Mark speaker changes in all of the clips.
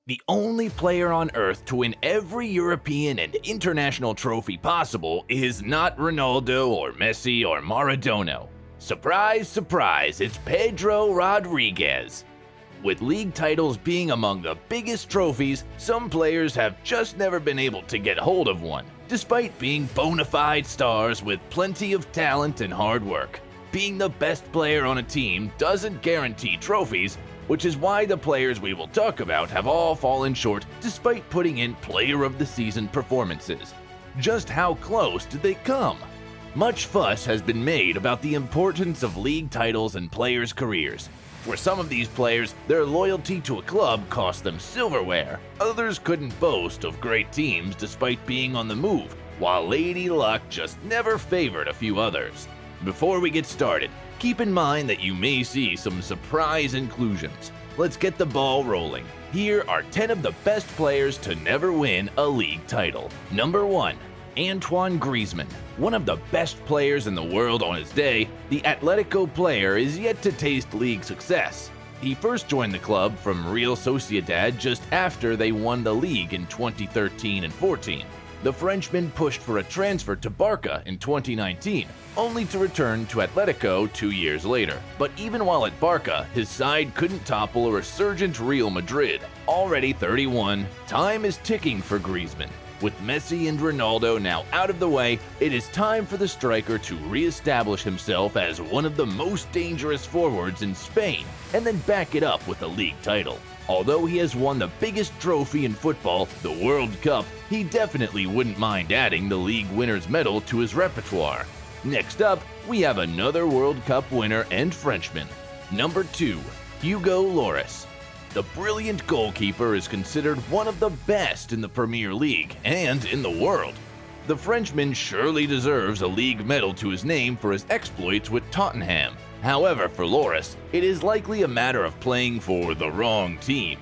Speaker 1: The only player on Earth to win every European and international trophy possible is not Ronaldo or Messi or Maradona. Surprise, surprise, it's Pedro Rodriguez. With league titles being among the biggest trophies, some players have just never been able to get hold of one, despite being bona fide stars with plenty of talent and hard work. Being the best player on a team doesn't guarantee trophies, which is why the players we will talk about have all fallen short despite putting in Player of the Season performances. Just how close did they come? Much fuss has been made about the importance of league titles in players' careers. For some of these players, their loyalty to a club cost them silverware. Others couldn't boast of great teams despite being on the move, while Lady Luck just never favored a few others. Before we get started, keep in mind that you may see some surprise inclusions. Let's get the ball rolling. Here are 10 of the best players to never win a league title. Number 1. Antoine Griezmann. One of the best players in the world on his day, the Atletico player is yet to taste league success. He first joined the club from Real Sociedad just after they won the league in 2013 and 14. The Frenchman pushed for a transfer to Barca in 2019, only to return to Atletico 2 years later. But even while at Barca, his side couldn't topple a resurgent Real Madrid. Already 31, time is ticking for Griezmann. With Messi and Ronaldo now out of the way, it is time for the striker to re-establish himself as one of the most dangerous forwards in Spain, and then back it up with a league title. Although he has won the biggest trophy in football, the World Cup, he definitely wouldn't mind adding the league winner's medal to his repertoire. Next up, we have another World Cup winner and Frenchman. Number 2. Hugo Lloris. The brilliant goalkeeper is considered one of the best in the Premier League and in the world. The Frenchman surely deserves a league medal to his name for his exploits with Tottenham. However, for Lloris, it is likely a matter of playing for the wrong team.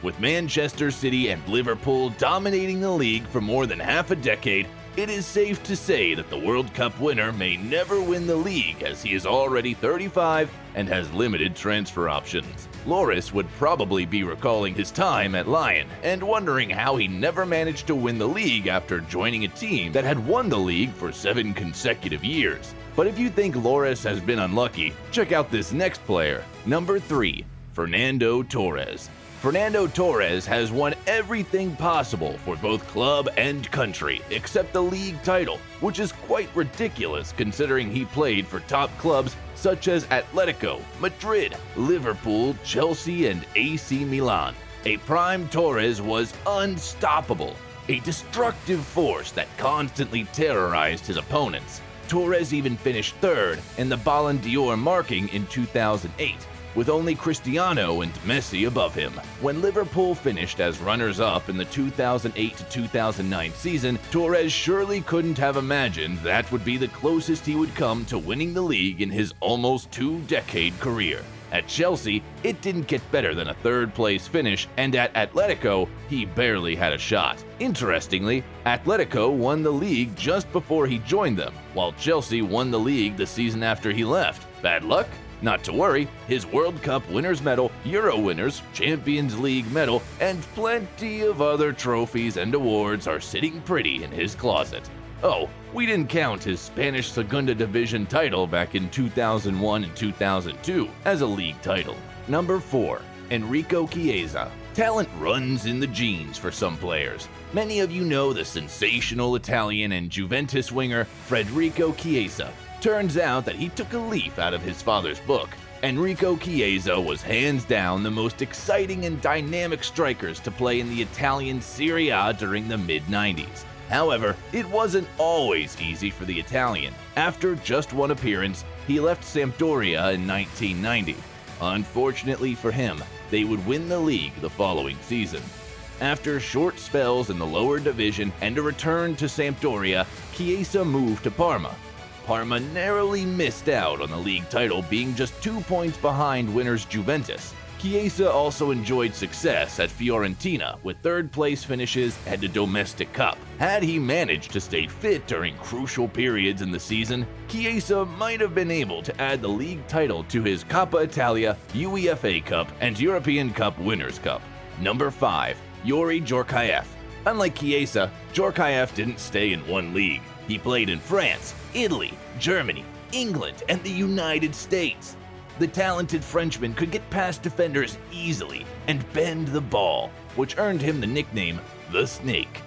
Speaker 1: With Manchester City and Liverpool dominating the league for more than half a decade, it is safe to say that the World Cup winner may never win the league as he is already 35 and has limited transfer options. Lloris would probably be recalling his time at Lyon and wondering how he never managed to win the league after joining a team that had won the league for 7 consecutive years. But if you think Lloris has been unlucky, check out this next player. Number 3. Fernando Torres. Fernando Torres has won everything possible for both club and country except the league title, which is quite ridiculous considering he played for top clubs such as Atletico, Madrid, Liverpool, Chelsea, and AC Milan. A prime Torres was unstoppable, a destructive force that constantly terrorized his opponents. Torres even finished third in the Ballon d'Or marking in 2008. With only Cristiano and Messi above him. When Liverpool finished as runners-up in the 2008-2009 season, Torres surely couldn't have imagined that would be the closest he would come to winning the league in his almost 2-decade career. At Chelsea, it didn't get better than a third-place finish, and at Atletico, he barely had a shot. Interestingly, Atletico won the league just before he joined them, while Chelsea won the league the season after he left. Bad luck? Not to worry, his World Cup winners medal, Euro winners, Champions League medal, and plenty of other trophies and awards are sitting pretty in his closet. Oh, we didn't count his Spanish Segunda Division title back in 2001 and 2002 as a league title. Number 4. Enrico Chiesa. Talent runs in the genes for some players. Many of you know the sensational Italian and Juventus winger Federico Chiesa. Turns out that he took a leaf out of his father's book. Enrico Chiesa was hands down the most exciting and dynamic strikers to play in the Italian Serie A during the mid-90s. However, it wasn't always easy for the Italian. After just one appearance, he left Sampdoria in 1990. Unfortunately for him, they would win the league the following season. After short spells in the lower division and a return to Sampdoria, Chiesa moved to Parma. Parma narrowly missed out on the league title, being just 2 points behind winners Juventus. Chiesa also enjoyed success at Fiorentina with third-place finishes and a domestic cup. Had he managed to stay fit during crucial periods in the season, Chiesa might have been able to add the league title to his Coppa Italia, UEFA Cup, and European Cup Winners' Cup. Number 5. Yuri Djorkaeff. Unlike Chiesa, Djorkaeff didn't stay in one league. He played in France, Italy, Germany, England, and the United States. The talented Frenchman could get past defenders easily and bend the ball, which earned him the nickname the Snake.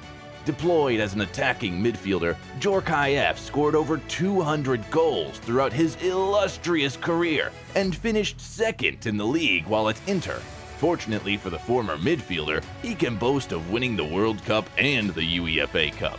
Speaker 1: Deployed as an attacking midfielder, Djorkaeff scored over 200 goals throughout his illustrious career and finished second in the league while at Inter. Fortunately for the former midfielder, he can boast of winning the World Cup and the UEFA Cup.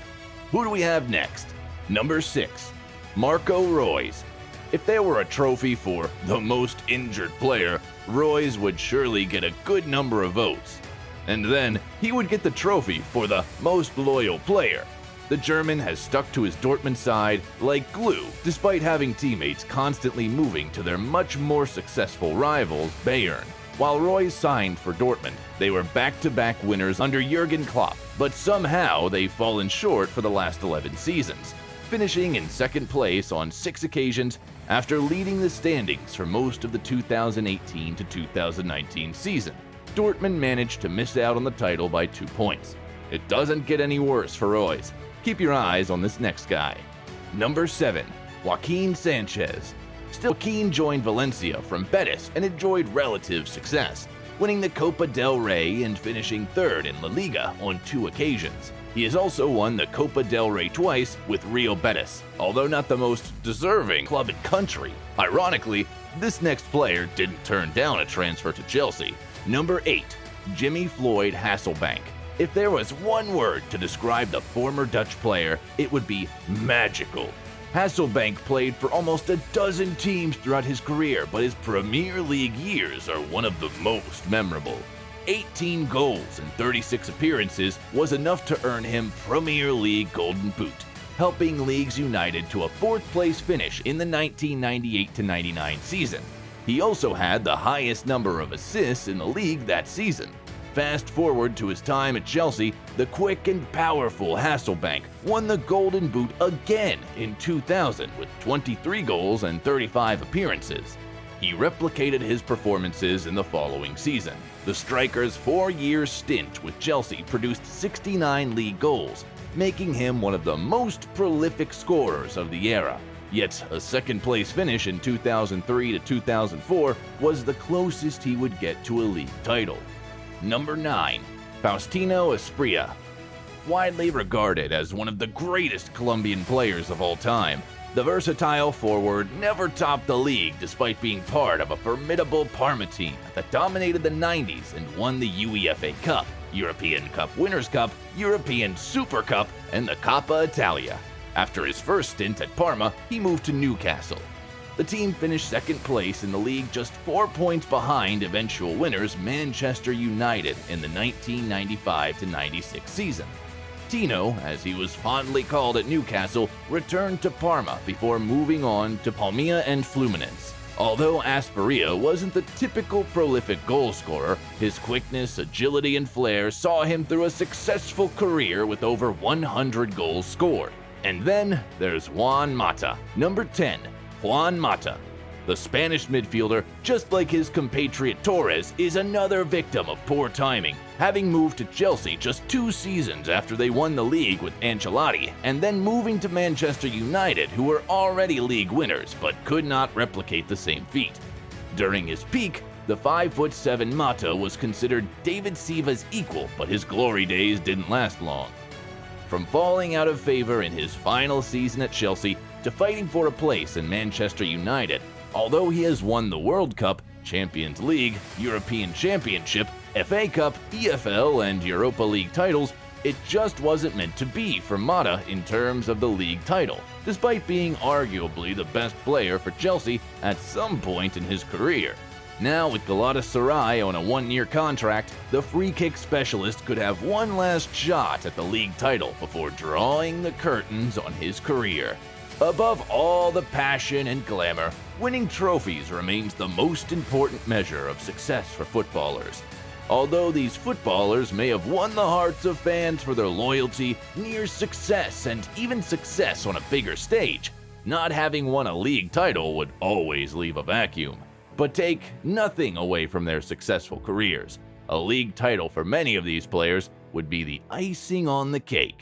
Speaker 1: Who do we have next? Number 6, Marco Reus. If there were a trophy for the most injured player, Reus would surely get a good number of votes. And then he would get the trophy for the most loyal player. The German has stuck to his Dortmund side like glue, despite having teammates constantly moving to their much more successful rivals, Bayern. While Reus signed for Dortmund, they were back-to-back winners under Jurgen Klopp, but somehow they've fallen short for the last 11 seasons, finishing in second place on 6 occasions after leading the standings for most of the 2018 to 2019 season. Dortmund managed to miss out on the title by 2 points. It doesn't get any worse for Reus. Keep your eyes on this next guy. Number 7, Joaquin Sanchez. Still, Joaquin joined Valencia from Betis and enjoyed relative success, winning the Copa del Rey and finishing third in La Liga on 2 occasions. He has also won the Copa del Rey twice with Real Betis, although not the most deserving club in country. Ironically, this next player didn't turn down a transfer to Chelsea. Number 8, Jimmy Floyd Hasselbank. If there was one word to describe the former Dutch player, it would be magical. Hasselbank played for almost a dozen teams throughout his career, but his Premier League years are one of the most memorable. 18 goals in 36 appearances was enough to earn him Premier League Golden Boot, helping Leeds United to a 4th place finish in the 1998-99 season. He also had the highest number of assists in the league that season. Fast forward to his time at Chelsea, the quick and powerful Hasselbank won the Golden Boot again in 2000 with 23 goals and 35 appearances. He replicated his performances in the following season. The striker's 4-year stint with Chelsea produced 69 league goals, making him one of the most prolific scorers of the era. Yet a second-place finish in 2003 to 2004 was the closest he would get to a league title. Number 9, Faustino Asprilla. Widely regarded as one of the greatest Colombian players of all time, the versatile forward never topped the league despite being part of a formidable Parma team that dominated the 90s and won the UEFA Cup, European Cup Winners' Cup, European Super Cup, and the Coppa Italia. After his first stint at Parma, he moved to Newcastle. The team finished second place in the league, just 4 points behind eventual winners Manchester United in the 1995-96 season. Tino, as he was fondly called at Newcastle, returned to Parma before moving on to Palmia and Fluminense. Although Asprilla wasn't the typical prolific goal scorer, his quickness, agility, and flair saw him through a successful career with over 100 goals scored. And then there's Juan Mata. Number 10, Juan Mata. The Spanish midfielder, just like his compatriot Torres, is another victim of poor timing, having moved to Chelsea just 2 seasons after they won the league with Ancelotti, and then moving to Manchester United, who were already league winners but could not replicate the same feat. During his peak, the 5'7" Mata was considered David Silva's equal, but his glory days didn't last long. From falling out of favor in his final season at Chelsea to fighting for a place in Manchester United, although he has won the World Cup, Champions League, European Championship, FA Cup, EFL, and Europa League titles, it just wasn't meant to be for Mata in terms of the league title, despite being arguably the best player for Chelsea at some point in his career. Now, with Galatasaray on a 1-year contract, the free-kick specialist could have one last shot at the league title before drawing the curtains on his career. Above all the passion and glamour, winning trophies remains the most important measure of success for footballers. Although these footballers may have won the hearts of fans for their loyalty, near success, and even success on a bigger stage, not having won a league title would always leave a vacuum. But take nothing away from their successful careers. A league title for many of these players would be the icing on the cake.